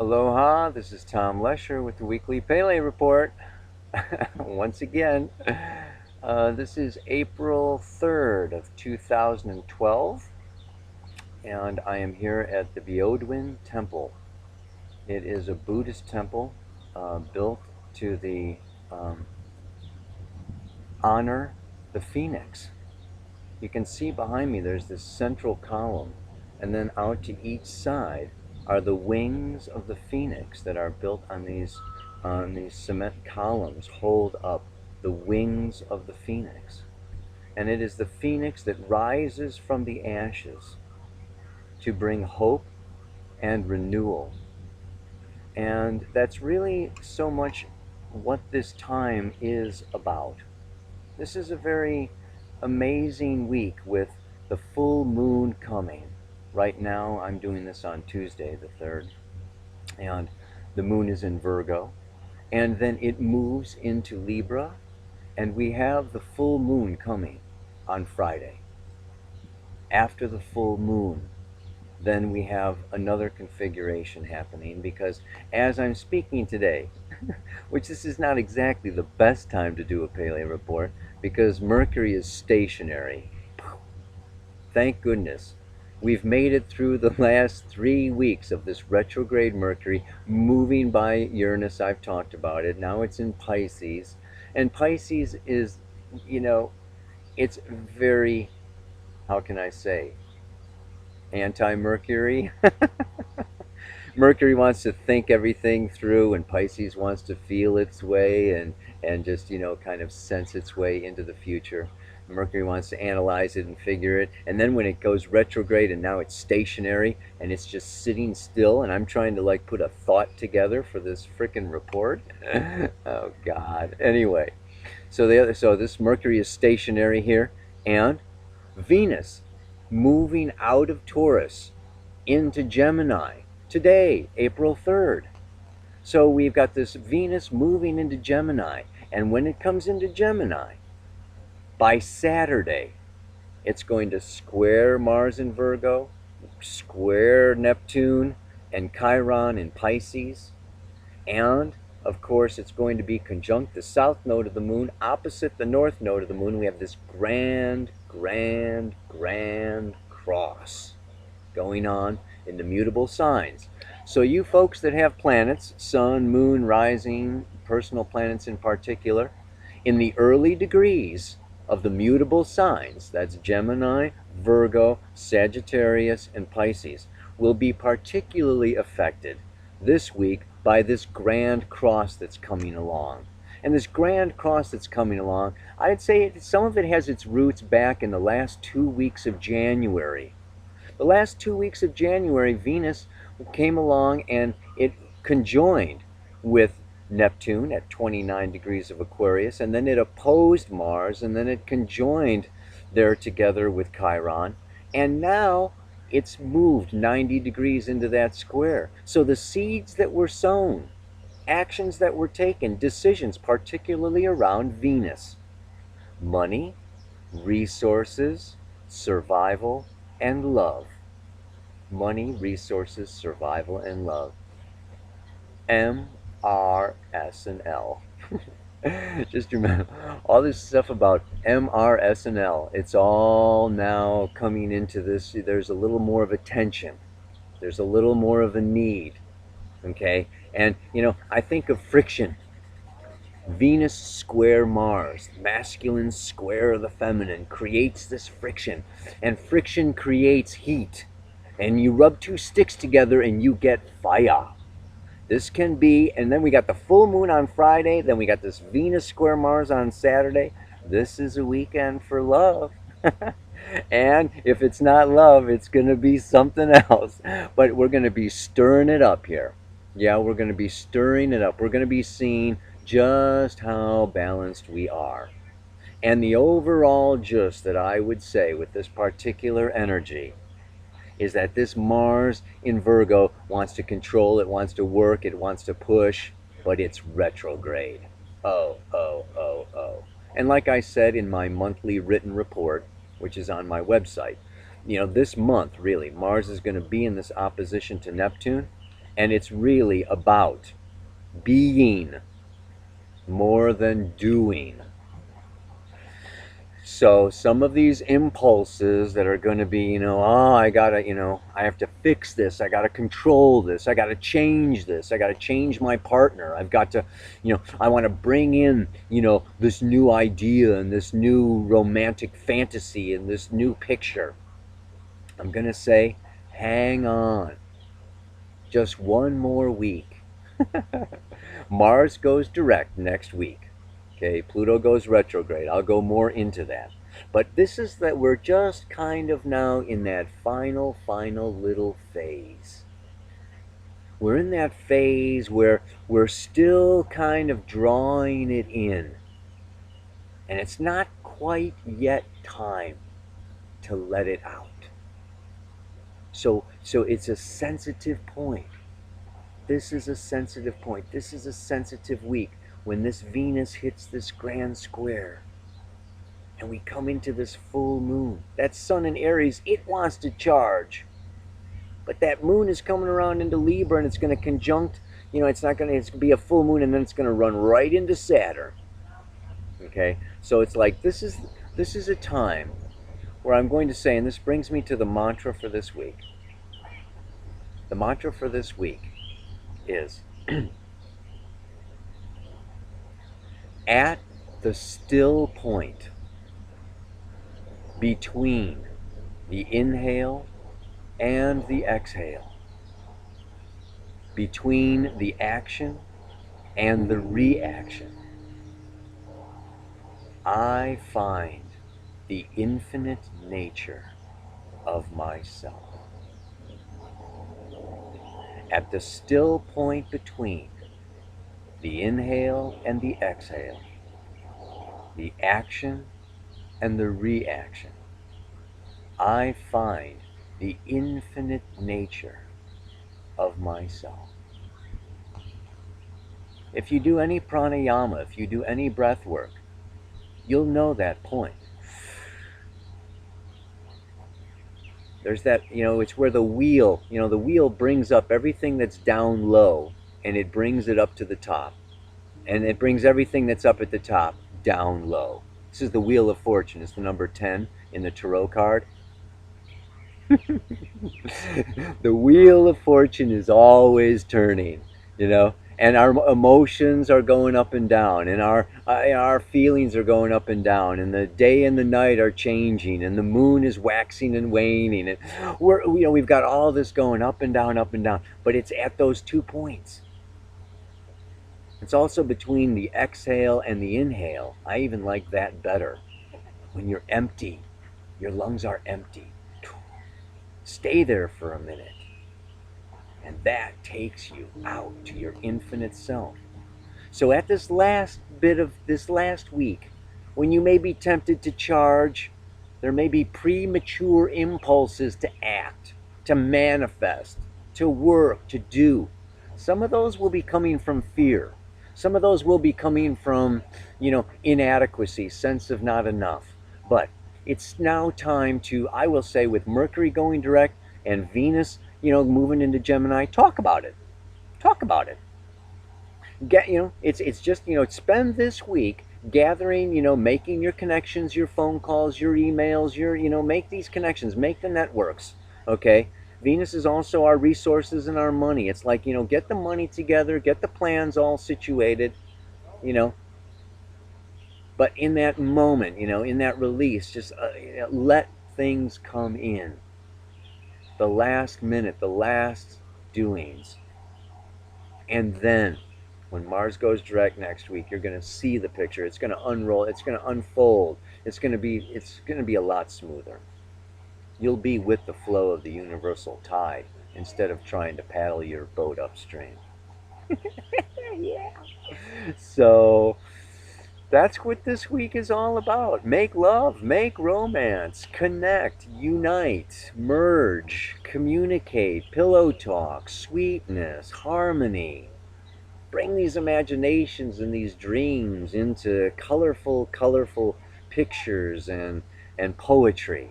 Aloha, this is Tom Lesher with the Weekly Pele Report. Once again, this is April 3rd of 2012, and I am here at the Biodwin Temple. It is a Buddhist temple built to um, honor the phoenix. You can see behind me there's this central column, and then out to each side are the wings of the phoenix that are built on these cement columns. Hold up the wings of the phoenix, and it is the phoenix that rises from the ashes to bring hope and renewal. And that's really so much what this time is about. This is a very amazing week with the full moon coming. Right now, I'm doing this on Tuesday, the 3rd, and the moon is in Virgo, and then it moves into Libra, and we have the full moon coming on Friday. After the full moon, then we have another configuration happening, because as I'm speaking today, which this is not exactly the best time to do a Pele report, because Mercury is stationary. Thank goodness. We've made it through the last 3 weeks of this retrograde Mercury moving by Uranus. I've talked about it. Now it's in Pisces. And Pisces is, it's very, how can I say, anti-Mercury. Mercury wants to think everything through, and Pisces wants to feel its way and just, kind of sense its way into the future. Mercury wants to analyze it and figure it, and then when it goes retrograde and now it's stationary and it's just sitting still, and I'm trying to like put a thought together for this frickin' report. Oh God. Anyway, so this Mercury is stationary here, and Venus moving out of Taurus into Gemini today, April 3rd. So we've got this Venus moving into Gemini, and when it comes into Gemini, by Saturday, it's going to square Mars in Virgo, square Neptune and Chiron in Pisces, and of course it's going to be conjunct the south node of the moon opposite the north node of the moon. We have this grand cross going on in the mutable signs. So you folks that have planets, sun, moon, rising, personal planets in particular, in the early degrees of the mutable signs, that's Gemini, Virgo, Sagittarius, and Pisces, will be particularly affected this week by this grand cross that's coming along. And this grand cross that's coming along, I'd say some of it has its roots back in the last 2 weeks of January. The last 2 weeks of January, Venus came along and it conjoined with Neptune at 29 degrees of Aquarius, and then it opposed Mars, and then it conjoined there together with Chiron, and now it's moved 90 degrees into that square. So the seeds that were sown, actions that were taken, decisions particularly around Venus, money, resources, survival, and love. Money, resources, survival, and love. M, R, S, and L. Just remember, all this stuff about M, R, S, and L, it's all now coming into this. There's a little more of a tension. There's a little more of a need. Okay? And, I think of friction. Venus square Mars, masculine square of the feminine, creates this friction. And friction creates heat. And you rub two sticks together and you get fire. This can be, and then we got the full moon on Friday, then we got this Venus square Mars on Saturday. This is a weekend for love. And if it's not love, it's going to be something else. But we're going to be stirring it up here. Yeah, we're going to be stirring it up. We're going to be seeing just how balanced we are. And the overall gist that I would say with this particular energy is that this Mars in Virgo wants to control, it wants to work, it wants to push, but it's retrograde. Oh. And like I said in my monthly written report, which is on my website, this month, really, Mars is going to be in this opposition to Neptune, And it's really about being more than doing. So some of these impulses that are going to be, oh, I gotta, I have to fix this, I gotta control this, I gotta change this, I gotta change my partner, I've got to, I want to bring in, this new idea and this new romantic fantasy and this new picture. I'm going to say, hang on, just one more week. Mars goes direct next week. Okay, Pluto goes retrograde. I'll go more into that. But this is that we're just kind of now in that final little phase. We're in that phase where we're still kind of drawing it in. And it's not quite yet time to let it out. So it's a sensitive point. This is a sensitive point. This is a sensitive week when this Venus hits this grand square and we come into this full moon. That sun in Aries, it wants to charge. But that moon is coming around into Libra and it's going to conjunct, it's going to be a full moon and then it's going to run right into Saturn. Okay? So it's like this is a time where I'm going to say, and this brings me to the mantra for this week. The mantra for this week is at the still point between the inhale and the exhale, between the action and the reaction, I find the infinite nature of myself. At the still point between the inhale and the exhale, the action and the reaction, I find the infinite nature of myself. If you do any pranayama, if you do any breath work, you'll know that point. There's that, it's where the wheel, the wheel brings up everything that's down low and it brings it up to the top. And it brings everything that's up at the top down low. This is the Wheel of Fortune. It's the number 10 in the Tarot card. The Wheel of Fortune is always turning, and our emotions are going up and down, and our feelings are going up and down, and the day and the night are changing, and the moon is waxing and waning, and we've got all this going up and down, but it's at those 2 points. It's also between the exhale and the inhale. I even like that better. When you're empty, your lungs are empty. Stay there for a minute. And that takes you out to your infinite self. So at this last bit of this last week, when you may be tempted to charge, there may be premature impulses to act, to manifest, to work, to do. Some of those will be coming from fear. Some of those will be coming from, inadequacy, sense of not enough. But it's now time to, I will say, with Mercury going direct and Venus, moving into Gemini, talk about it. Talk about it. It's just, spend this week gathering, making your connections, your phone calls, your emails, make these connections, make the networks, okay? Venus is also our resources and our money. It's like, get the money together, get the plans all situated, but in that moment, in that release, just let things come in. The last minute, the last doings. And then when Mars goes direct next week, you're going to see the picture. It's going to unroll, it's going to unfold. It's going to be a lot smoother. You'll be with the flow of the universal tide instead of trying to paddle your boat upstream. Yeah. So that's what this week is all about. Make love, make romance, connect, unite, merge, communicate, pillow talk, sweetness, harmony. Bring these imaginations and these dreams into colorful pictures and poetry.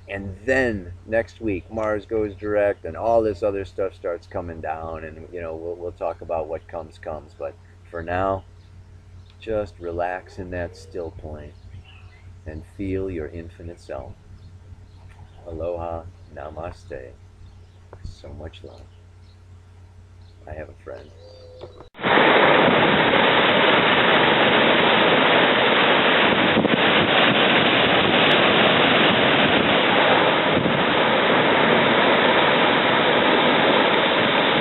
And then next week, Mars goes direct, and all this other stuff starts coming down. And we'll talk about what comes. But for now, just relax in that still point and feel your infinite self. Aloha, namaste. So much love. I have a friend.